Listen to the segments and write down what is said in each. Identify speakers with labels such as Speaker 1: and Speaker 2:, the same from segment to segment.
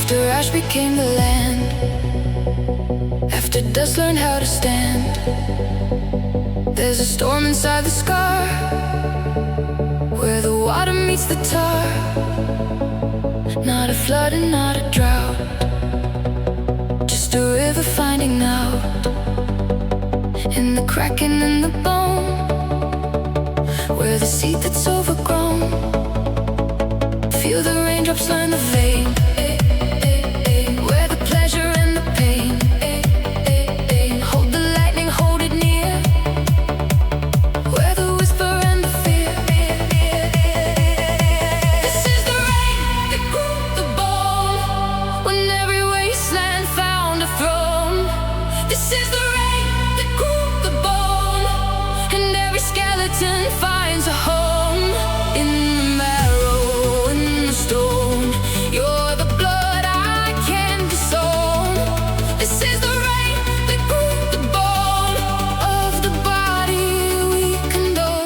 Speaker 1: After ash became the land, after dust learned how to stand, there's a storm inside the scar, where the water meets the tar. Not a flood and not a drought, just a river finding out. In the cracking in the bone, where the seed that's overgrown, feel the raindrops line the vein, where the pleasure and the pain, hold the lightning, hold it near, where the whisper and the fear. This is the rain that grew the bone, when every wasteland found a throne. This is the rain that grew the bone, and every skeleton finds a home. In the marrow, in the stone, you're the blood I can't disown. This is the rain that grew the bone of the body we condone.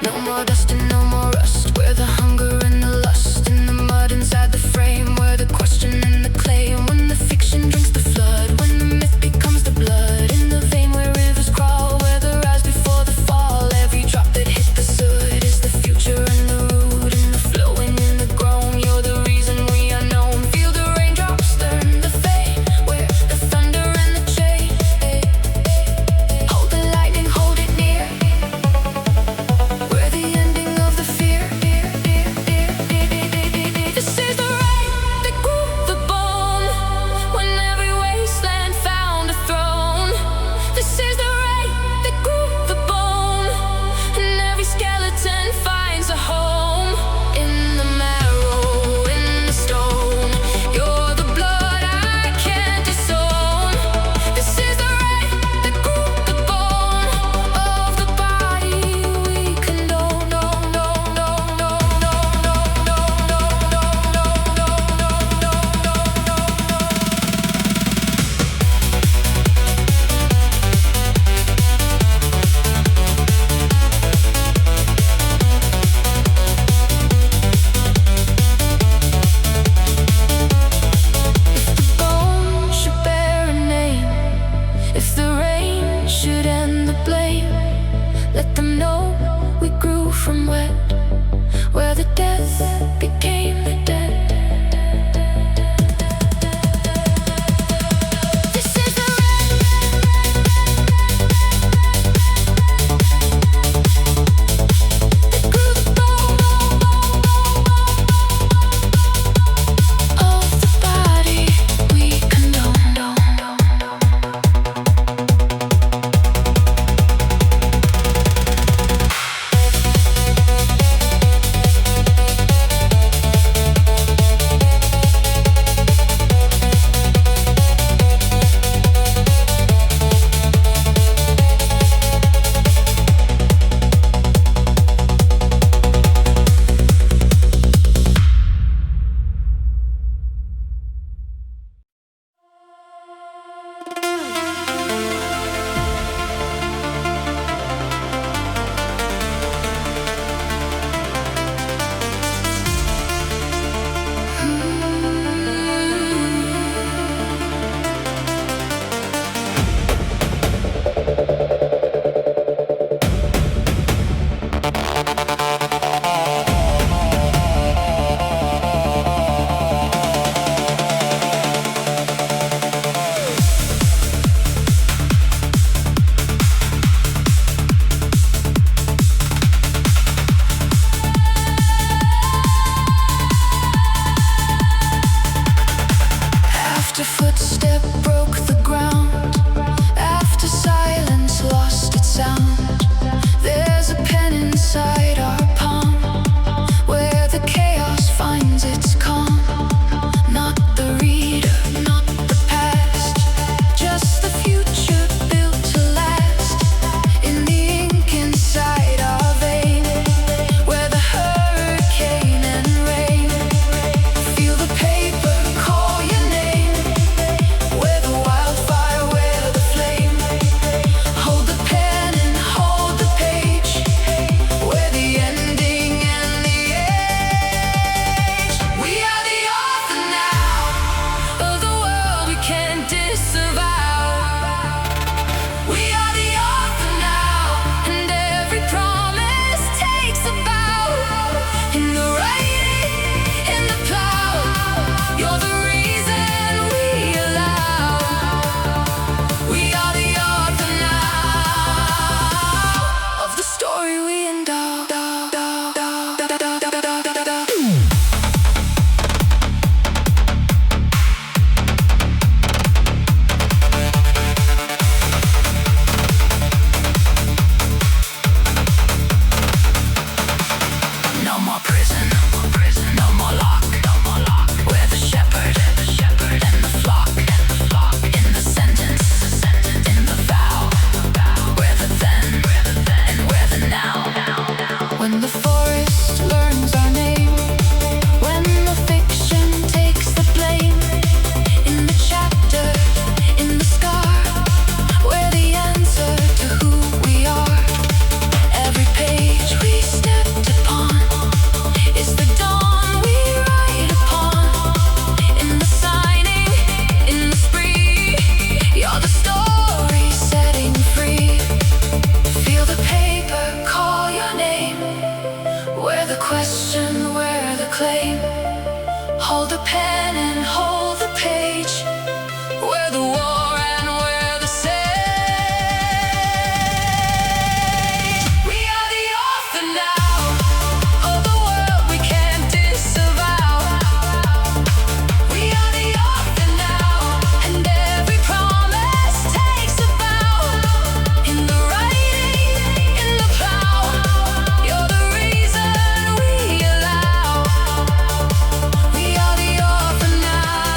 Speaker 1: No more dust and no more rust, where the hunger and the lust, in the mud inside the frame, where the question and the claim, when the fiction drinks the flood, when the myth becomes the blood, in the vein where rivers crawl, where the rise before the fall, every drop that hit the soot is the future and the root, in the flowing, in the groan, you're the reason we are known. Feel the raindrops turn the fade, where the thunder and the chain, hold the lightning, hold it near, where the ending of the fear. This is the rain that grew the bone, when every wasteland found a throne. This is the rain that grew the bone, and every skeleton finds a home. In the marrow, in the stone, you're the blood I can't disown. This is the rain that grew the bone of the body we condone. If the bone should bear a name, if the rain should end the blame, let them know we grew from wet, where the death became the dead. This is the rain that grew the bone of the body we condone. inside our palm, where the chaos finds its calm. Hold the pen and hold the page. We're the war and we're the sage. We are the author now of the world we can't disavow. We are the author now, and every promise takes a vow. In the writing, in the plow, you're the reason we allow. We are the author now.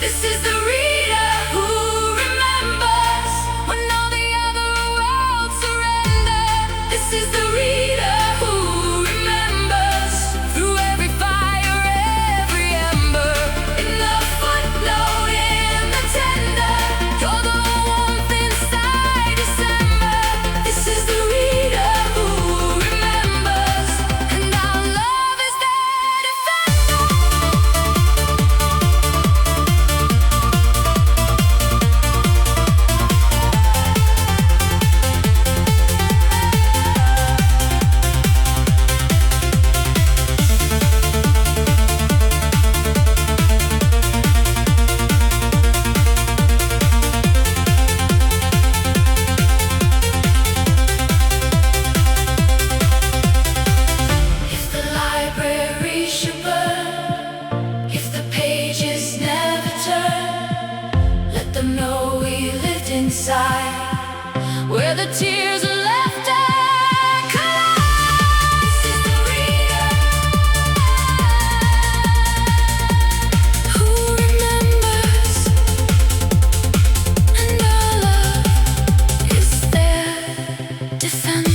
Speaker 1: This is the reader who remembers when all the other worlds surrender. This is the reader who remembers through every fire, every ember. In the footnote, in the tender, you're the warmth inside December. This is the reader who remembers, and our love is their defender. If the library should burn, if the pages never turn, let them know we lived inside, where the tears are left and collide. This is the reader who remembers, and our love is their defender.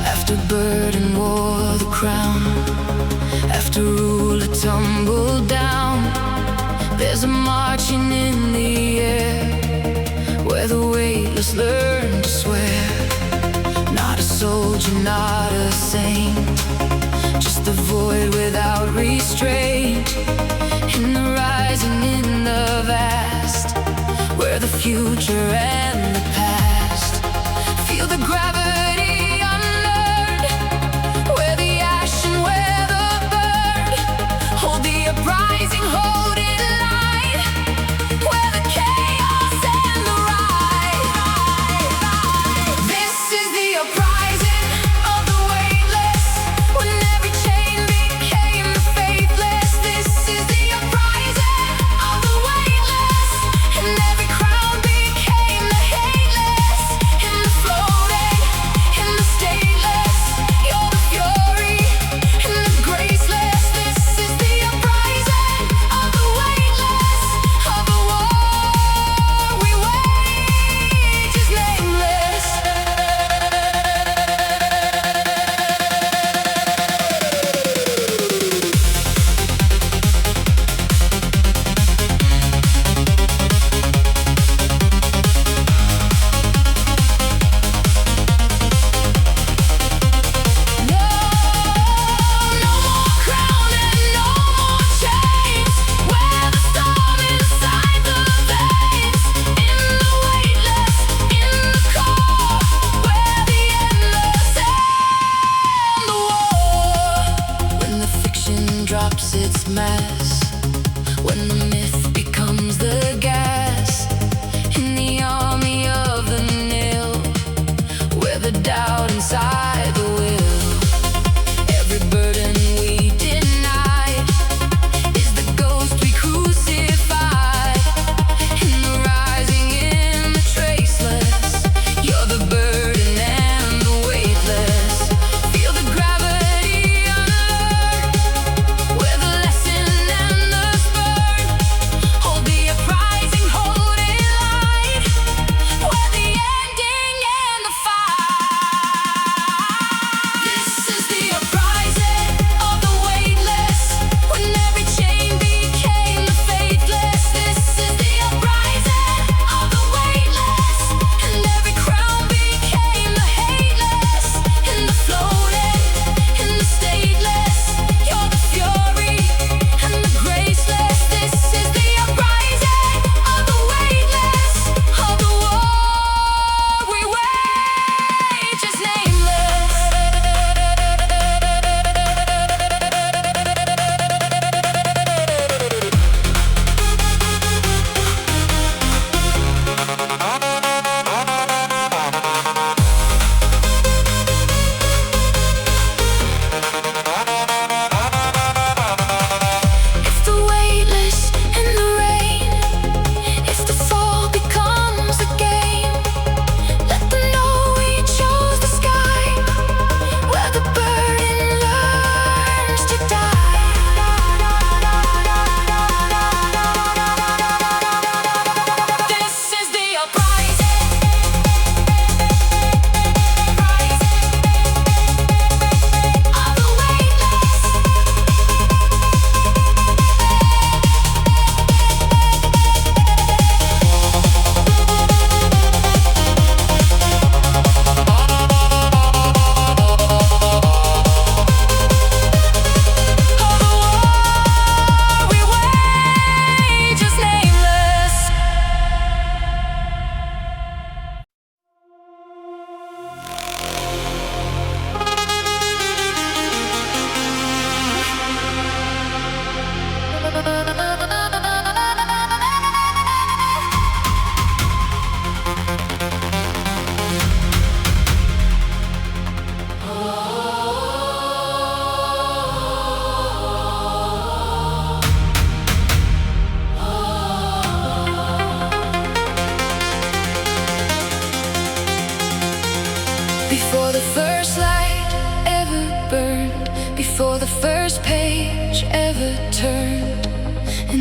Speaker 1: After burden wore the crown, after ruler tumbled down, there's a marching in the air where the weightless learn to swear. Not a soldier, not a saint, just the void without restraint. In the rising, in the vast, where the future and the past feel the gravity unlearned, where the ash and where the bird hold the uprising, hold it light, where the chaos and the riot. This is the uprising of the weightless, when every chain became the faithless. This is the uprising of the weightless, and every crown became the head.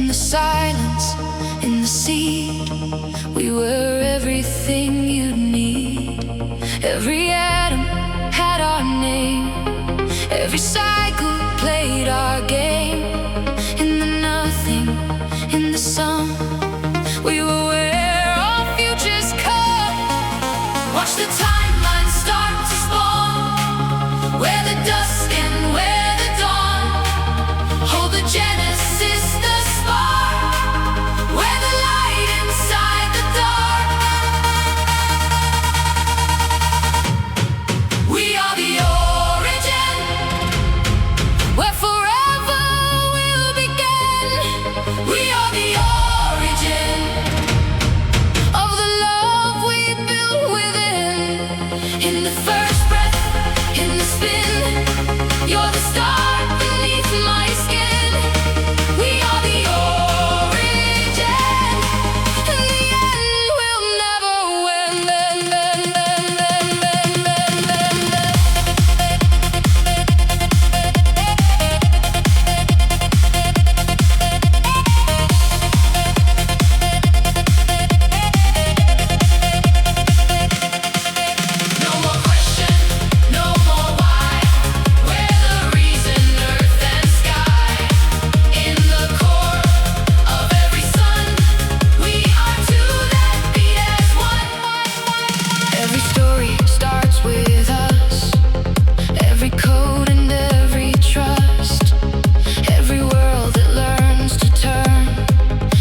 Speaker 1: in the silence, in the seed. We were everything you'd need. Every atom had our name. Every cycle played our game. In the nothing, in the sun, we were where all futures come. Watch the timeline start to spawn, where the dusk and where the dawn. Hold the genesis, the spark, where the light inside the dark. We are the origin, where forever will begin. We are the origin of the love we built within. In the first breath, in the spin, you're the star beneath my skin. We are the origin. In the end, we'll never win. No more question, no more why. We're the reason, earth and sky. In the core of every sun, we are two that beat as one. Every story starts with us. Every code and every trust. Every world that learns to turn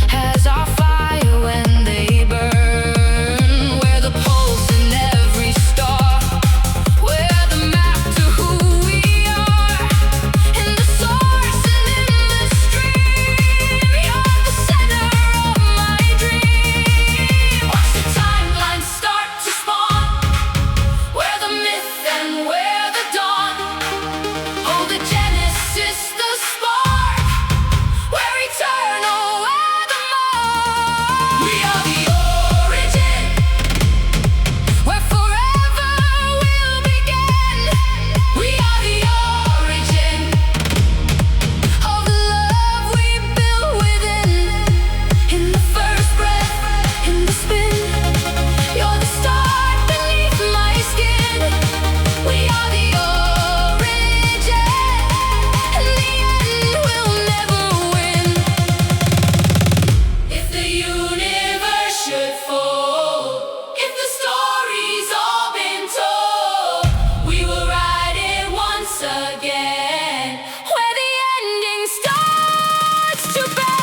Speaker 1: has our fire when they burn. We're the pulse in every star. We're the map to who we are. In the source and in the stream, you're the center of my dream. Watch the timeline start to spawn, where the myth and where the dawn. Hold the genesis, the spark, where eternal are the mark. We are the origin, where forever will begin. We are the origin of the love we built within. In the first breath, in the spin, you're the star beneath my skin. We are the origin. In the end, we'll never win. If the universe should fall, if the story's all been told, we will write it once again, where the ending starts to bend.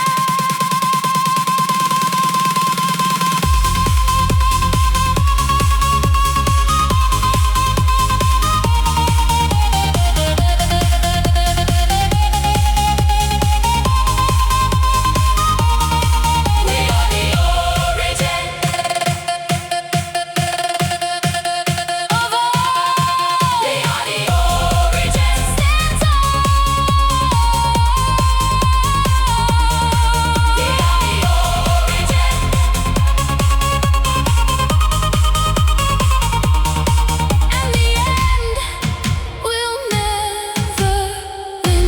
Speaker 1: We are the origin of all. We are the origin. Stand tall. We are the origin. And the end will never win.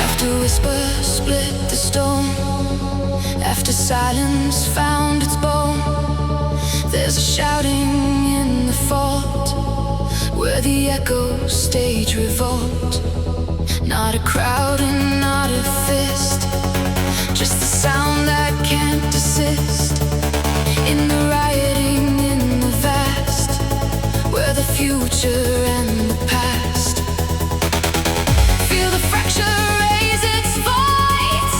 Speaker 1: After whispers split the storm, after silence found its bone, there's a shouting in the fort, where the echoes stage revolt. Not a crowd and not a fist, just the sound that can't desist. In the rioting in the vast, where the future and the past. Feel the fracture raise its voice,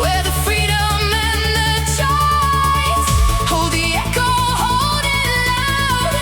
Speaker 1: where the freedom and the choice hold the echo, hold it loud.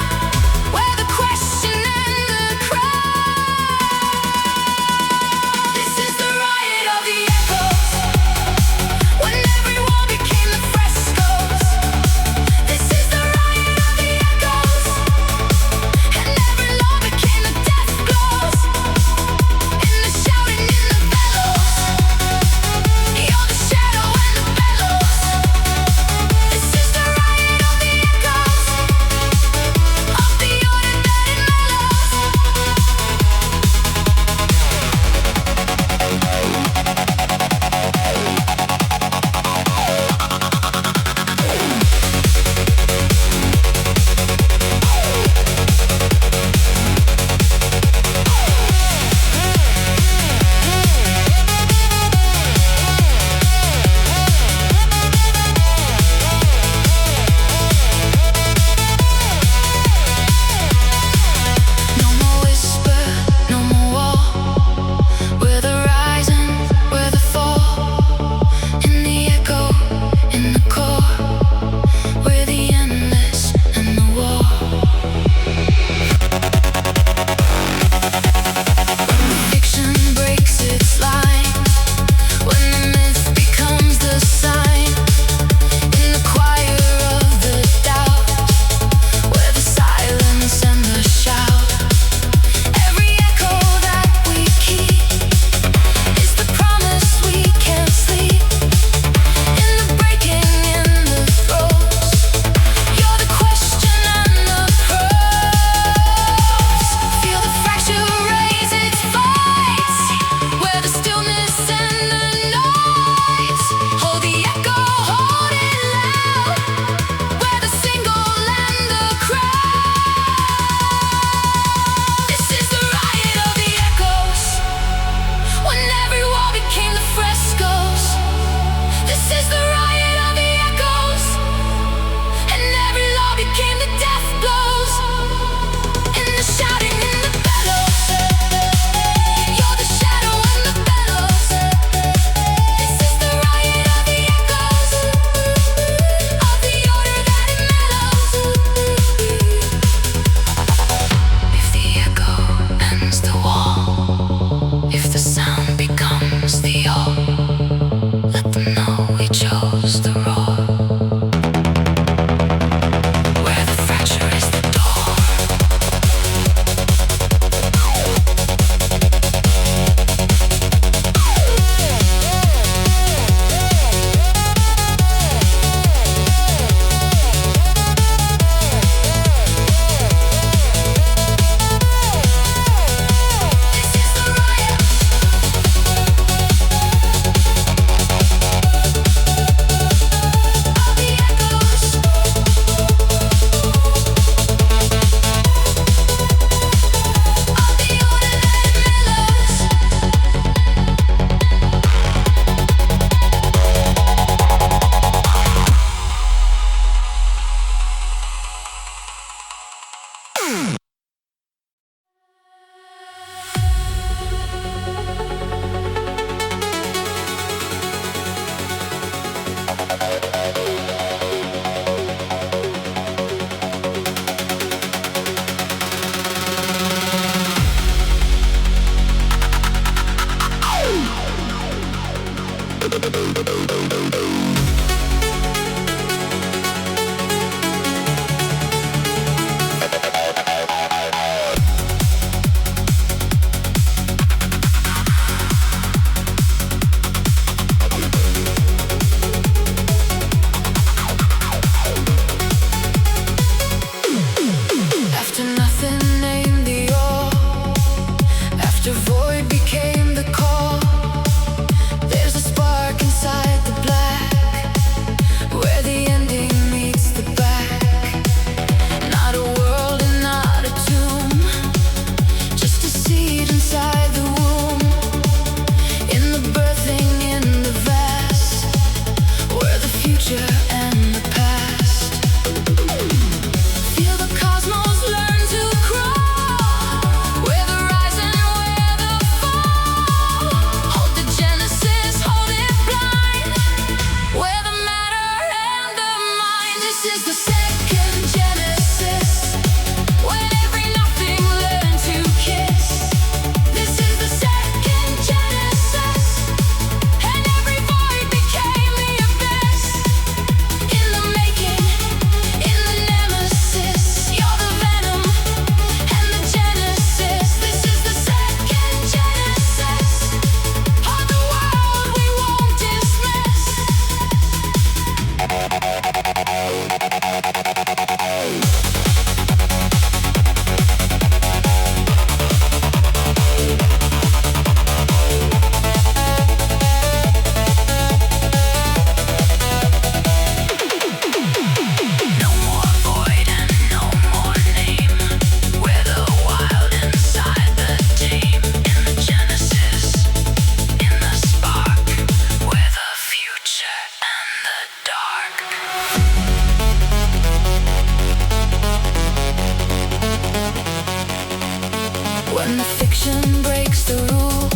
Speaker 1: When the fiction breaks the rule,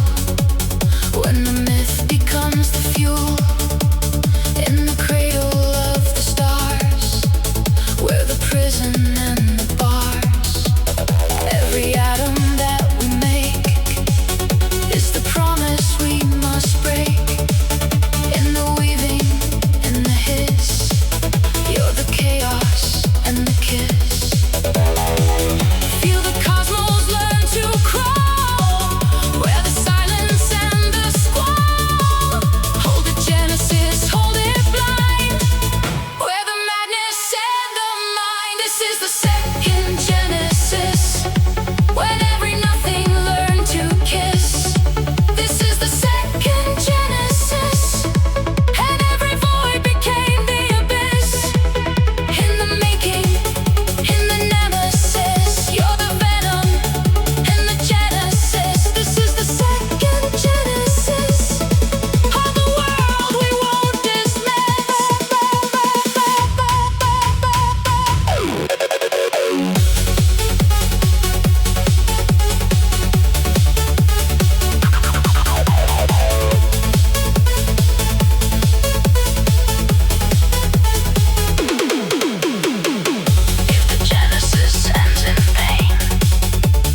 Speaker 1: when the myth becomes the fuel, in the cradle of the stars, where the prison and the bars, every atom that we make is the promise we must break. In the weaving, in the hiss, you're the chaos and the kiss. Feel the cosmos learn to crawl, where the silence and the squall hold the genesis, hold it blind, where the madness and the mind. This is the second genesis, when every nothing learned to kiss. This is the second genesis, and every void became the abyss. In the making, in the nemesis, you're the venom and the genesis. This is the second genesis of the world we won't dismiss. If the genesis ends in pain,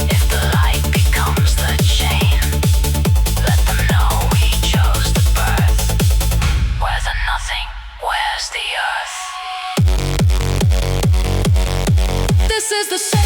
Speaker 1: if the light becomes the chain, let them know we chose the birth, where the nothing wears the earth. This is the second.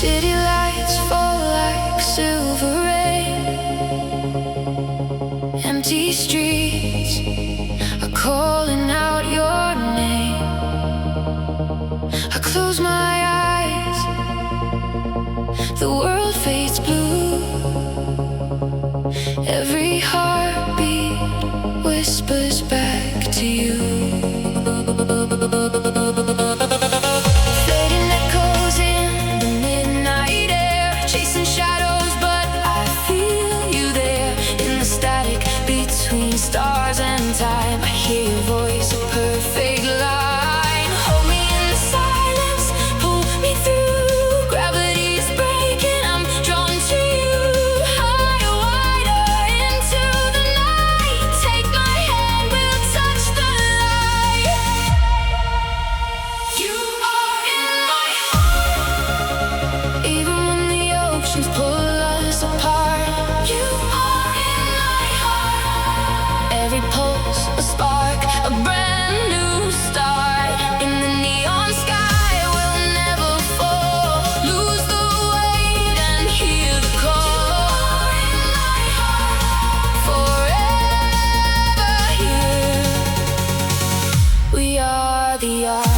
Speaker 1: City lights fall like silver rain. Empty streets are calling out your name. I close my eyes, the world fades blue. Every heartbeat whispers back to you. Fading echoes in the midnight air, chasing shadows, but I feel you there. In the static between stars and time, I hear your voice, a perfect line. Hold me in the silence, pull me through. Gravity's breaking, I'm drawn to you. Higher, wider into the night. Take my hand, we'll touch the light. You are in my heart, even when the oceans pull us apart. You are in my heart, every pulse a spark, a brand new start. In the neon sky, we'll never fall. Lose the weight and hear the call. You are in my heart, forever here. We are the art.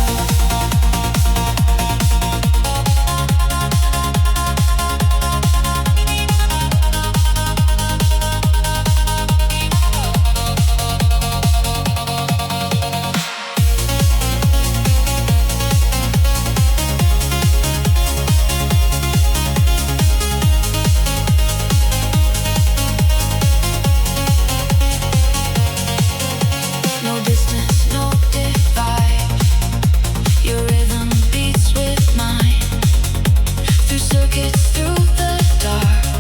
Speaker 1: No distance, no divide. Your rhythm beats with mine. Through circuits, through the dark.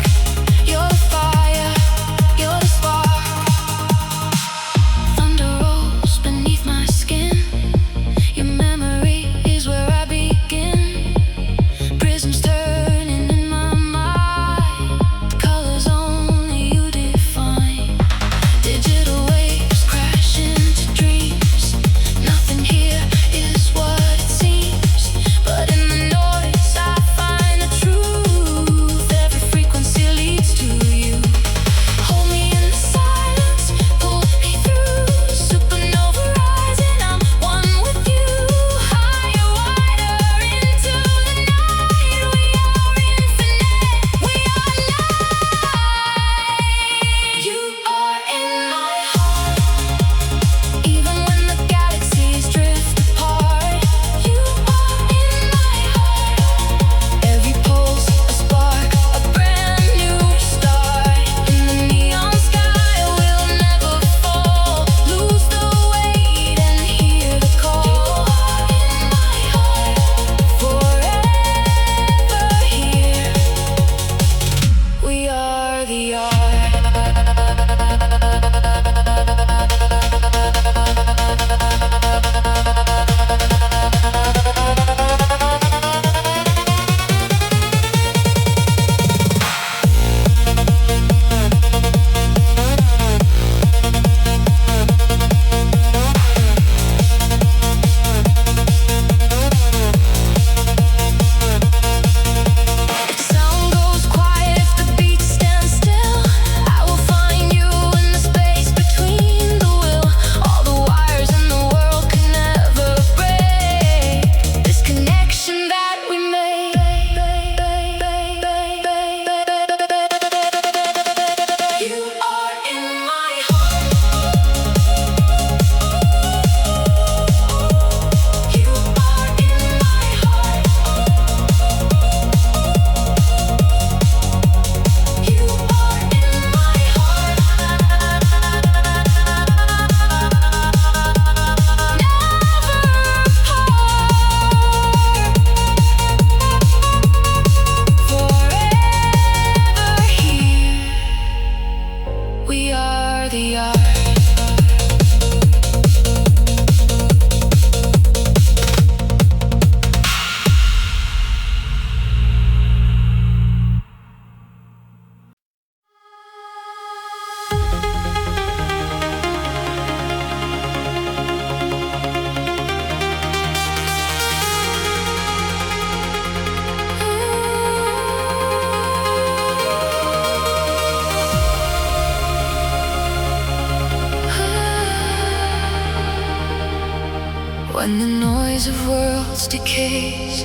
Speaker 1: When the noise of worlds decays,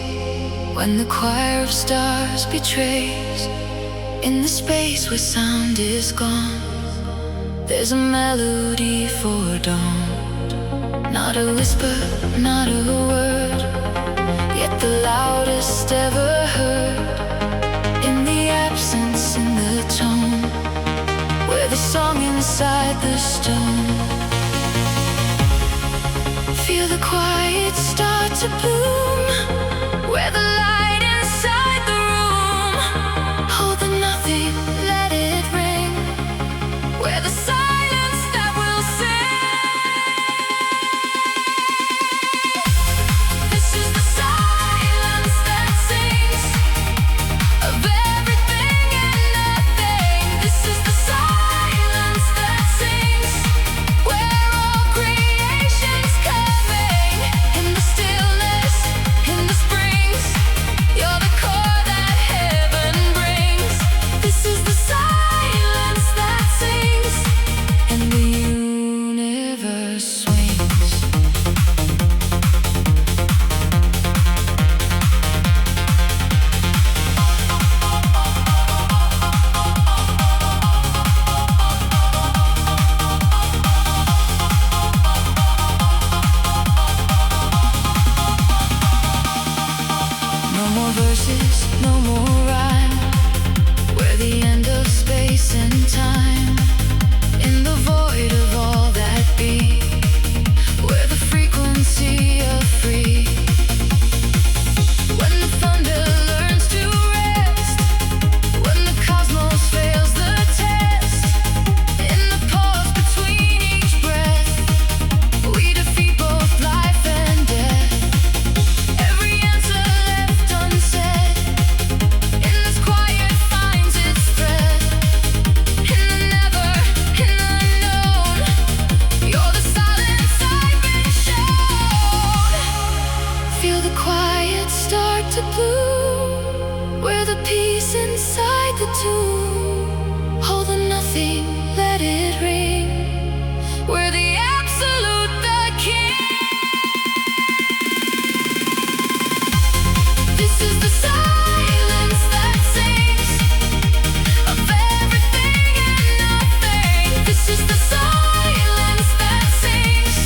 Speaker 1: when the choir of stars betrays, in the space where sound is gone, there's a melody for dawn. Not a whisper, not a word, yet the loudest ever heard. In the absence, in the tone, where the song inside the stone. Feel the quiet start to bloom, where the light inside the room. Hold the nothing, let it ring, where the silence that will sing. This is the silence that sings of everything and nothing. This is the silence that sings where all creation's coming. In the stillness, in the springs, you're the core that heaven brings. This is the silence that sings, and the universe swings. No more verses, no more rhyme, where the end of space and time. In the void of all that be, where the frequency of free. When the thunder learns to rest, when the cosmos fails the test. In the pause between each breath, we defeat both life and death. Every answer left unsaid, in this quiet finds its thread. In the never, in the unknown, you're the silence I've been shown. Feel the quiet start to bloom, where the peace inside the tomb. Hold the nothing, let it ring, where the absolute, the king. This is the silence that sings of everything and nothing. This is the silence that sings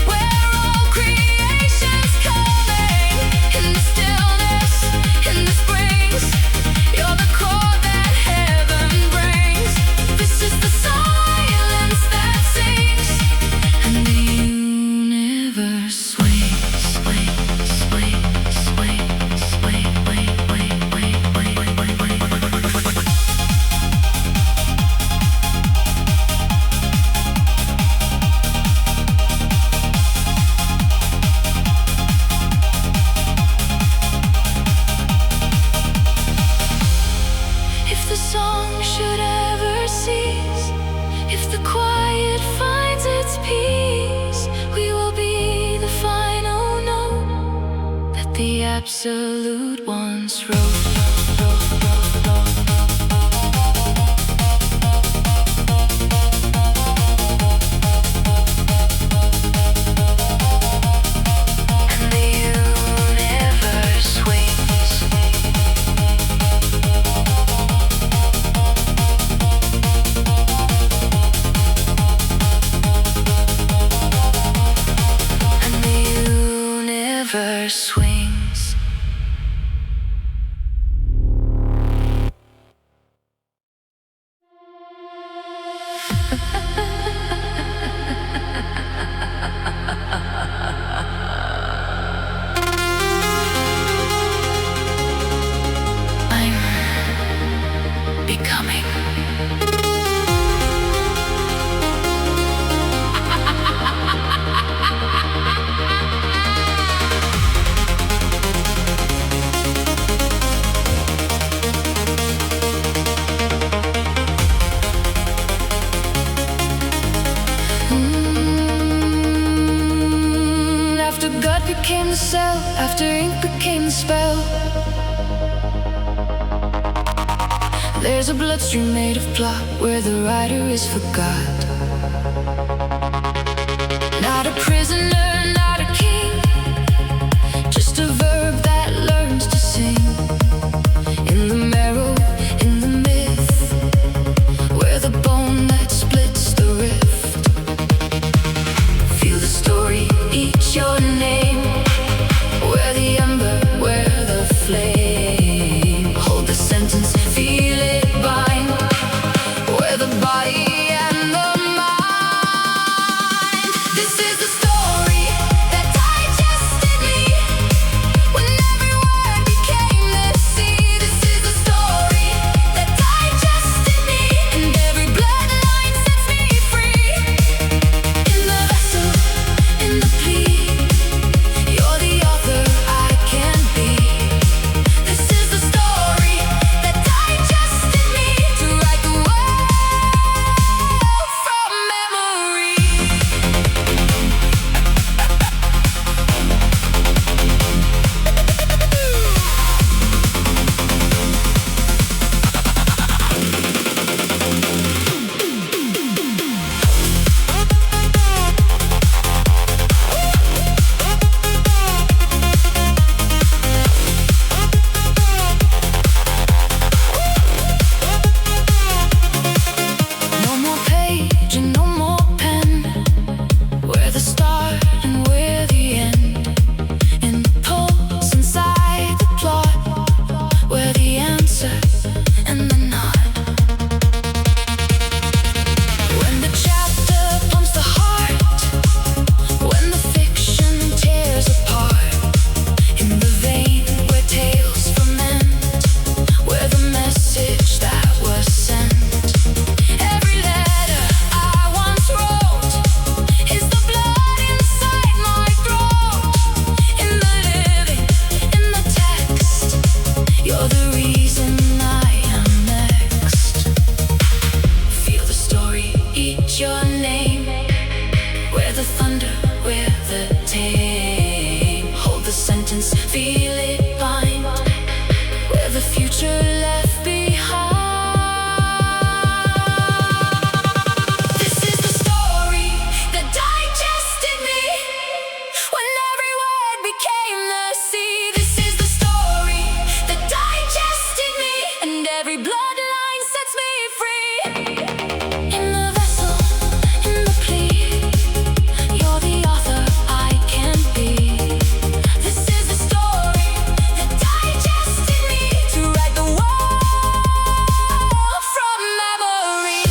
Speaker 1: where all creation's coming. In the stillness, in the springs, you're the core that heaven brings. This is the silence that sings, and the universe swings, swings, swings, swings, swing, wing, wing, wing, wing, wing, wing, wing, wing. If the song should ever cease, if the quiet finds its peace, we will be the final note that the absolute once wrote. And the universe swings. And the universe swings. I'm becoming. After gut became the cell, after ink became the spell, there's a bloodstream made of plot where the writer is forgot. Not a prisoner, not a king, Every bloodline sets me free. In the vessel, in the plea, you're the author I can be. This is the story that digested me to write the world from memory.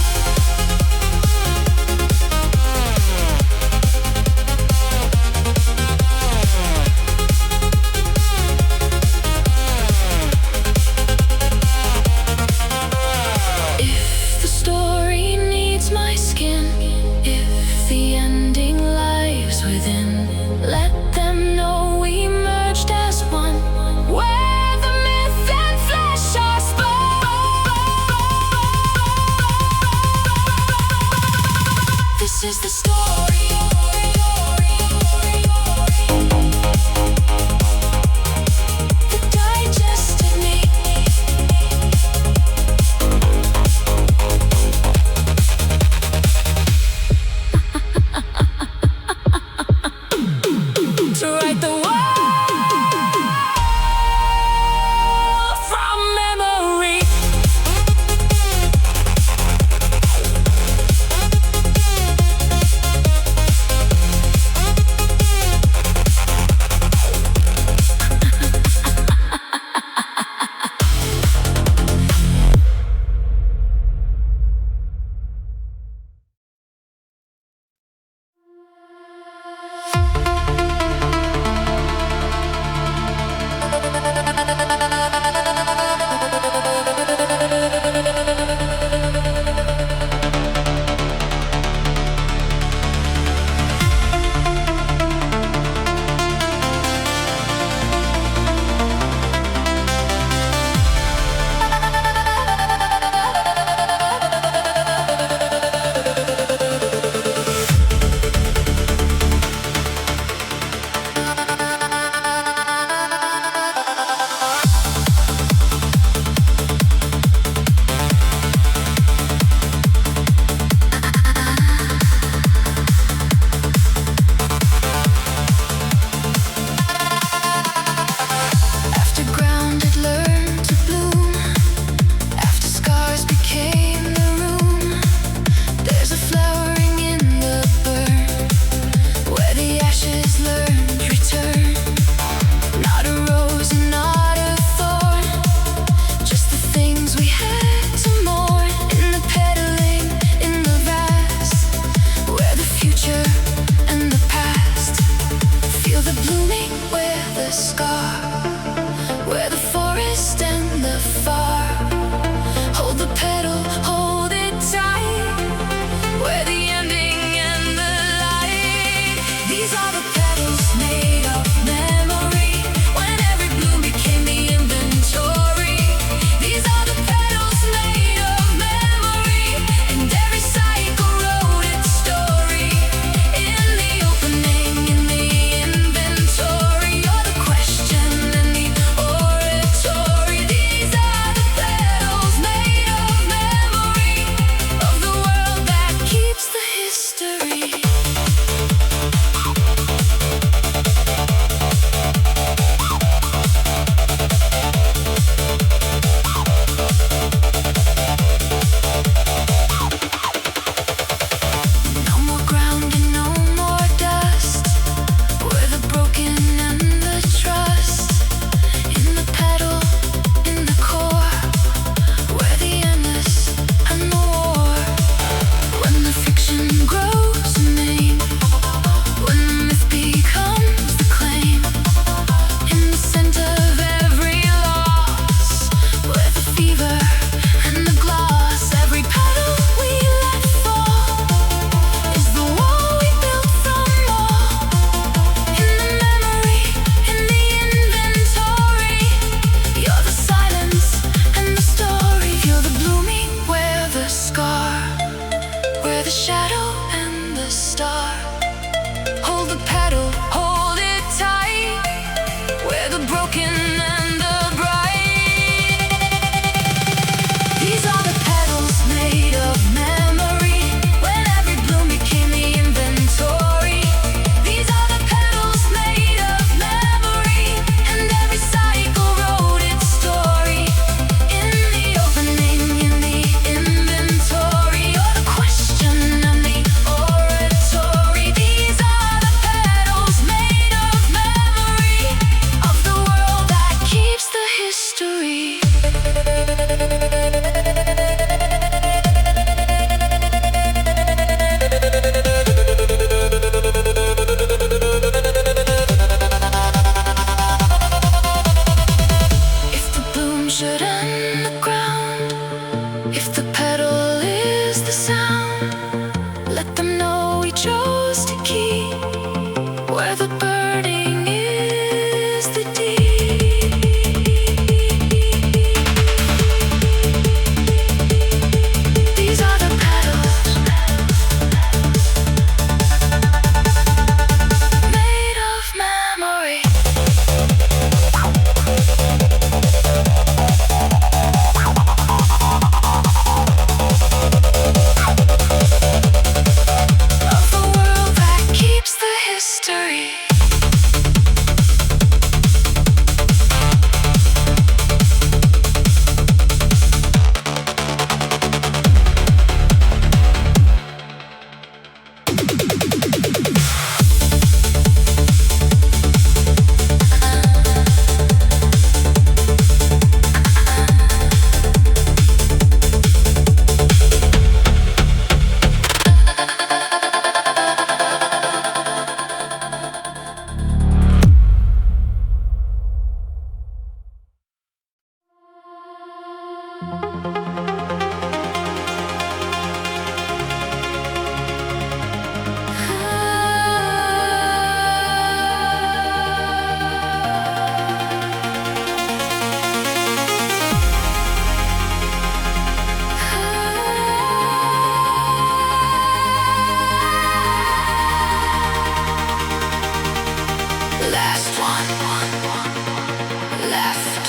Speaker 1: If the pedal is the sound, let them know we chose to keep where the burning is the deep. These are the petals, made of memory. Of the world that keeps the history. Last one left.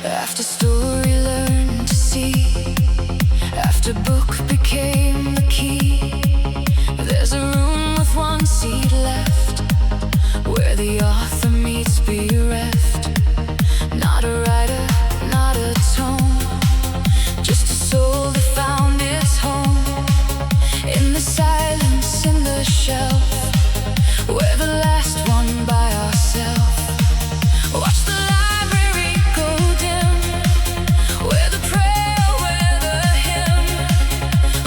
Speaker 1: After story learned to see, after book became the key, there's a room with one seat left, where the author meets bereft. Not a writer, not a tone, just a soul that found its home in the silence, in the shelf. We're the last one by ourselves. Watch the library go dim. We're the prayer, we're the hymn.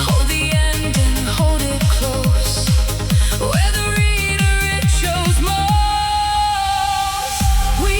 Speaker 1: Hold the ending, hold it close. We're the reader, it shows most. We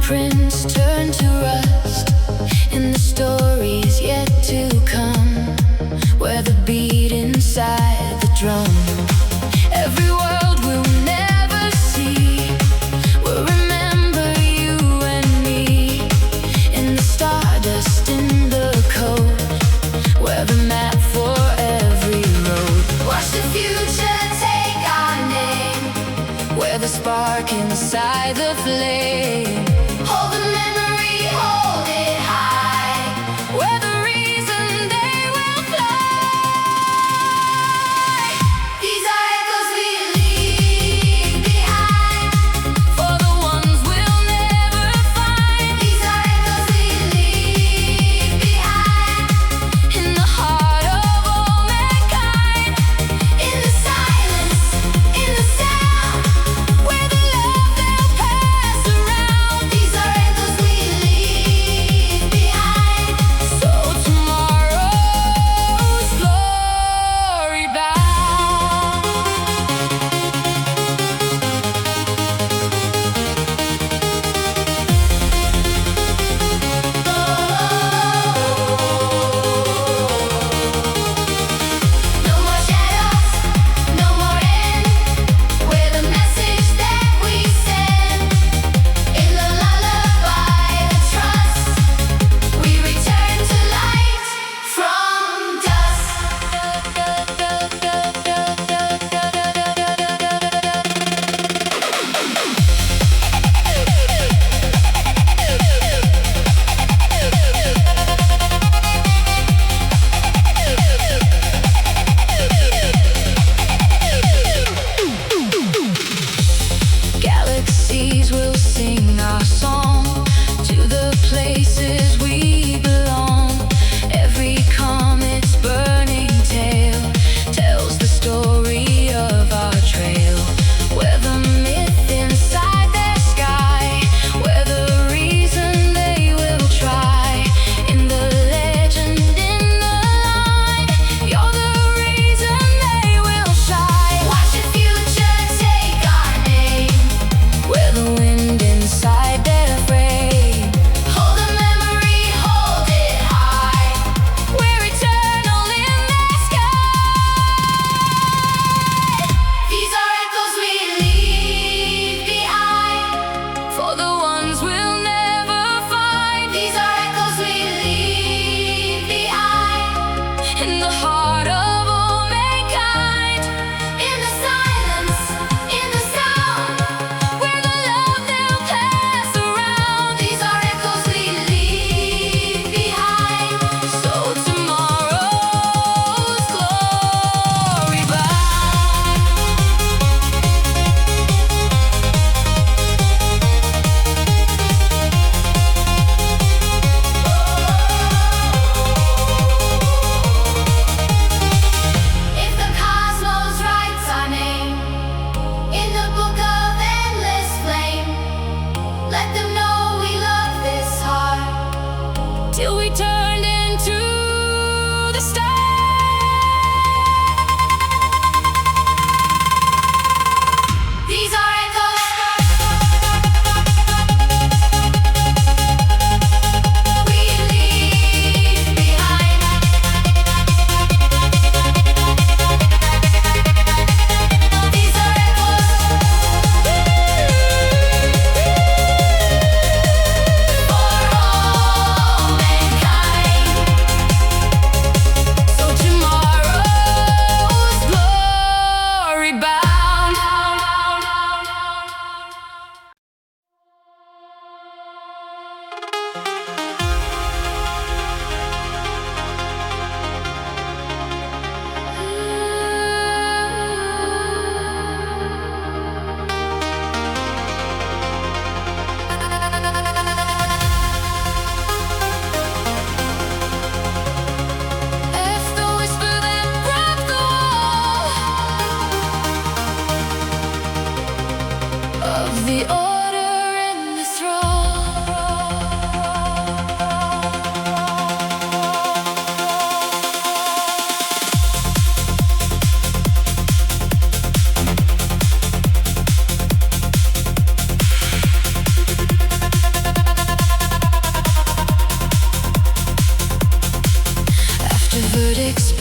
Speaker 1: blueprints turn to rust in the stories yet to come, where the beat inside the drum, every world we'll never see, will remember you and me, in the stardust, in the code, where the map for every road. Watch the future take our name, where the spark inside the flame. Hold the memory, hold it high, where the reason they will fly. These are echoes we leave behind, for the ones we'll never find. These are echoes we leave behind, in the heart of all mankind, in the silence, in the sound, where the love they'll pass around. These are echoes we leave behind, so tomorrow's glory bound. No more shadows, no more end, where the message that we send, in the lullaby, the trust, we return to light from dust. Galaxies will sing our song to the places we belong. Every comet's burning tail tells the story of our trail, where the myth inside their sky, where the reason they will try, in the legend, in the line, you're the reason they will shine. Watch the future take our name, where the wind inside their frame. Hold the memory, hold it high, we're eternal in the sky. These are echoes we leave behind, for the ones we'll never find. These are echoes we leave behind, in the heart of all mankind, in the silence, in the sound, where the love they'll pass around. These are echoes we leave behind, so tomorrow's glory bound. If the cosmos writes our name in the book of endless flame, let them know we love this heart till we turned into the stars. These are echoes we leave behind. These are echoes for all mankind.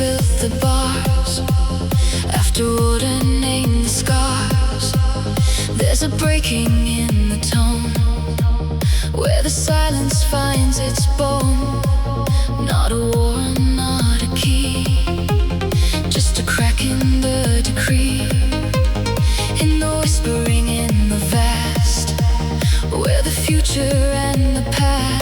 Speaker 1: built the bars. After ordering the scars, there's a breaking in the tone, where the silence finds its bone. Not a war, not a key, just a crack in the decree. In the whispering in the vast, where the future and the past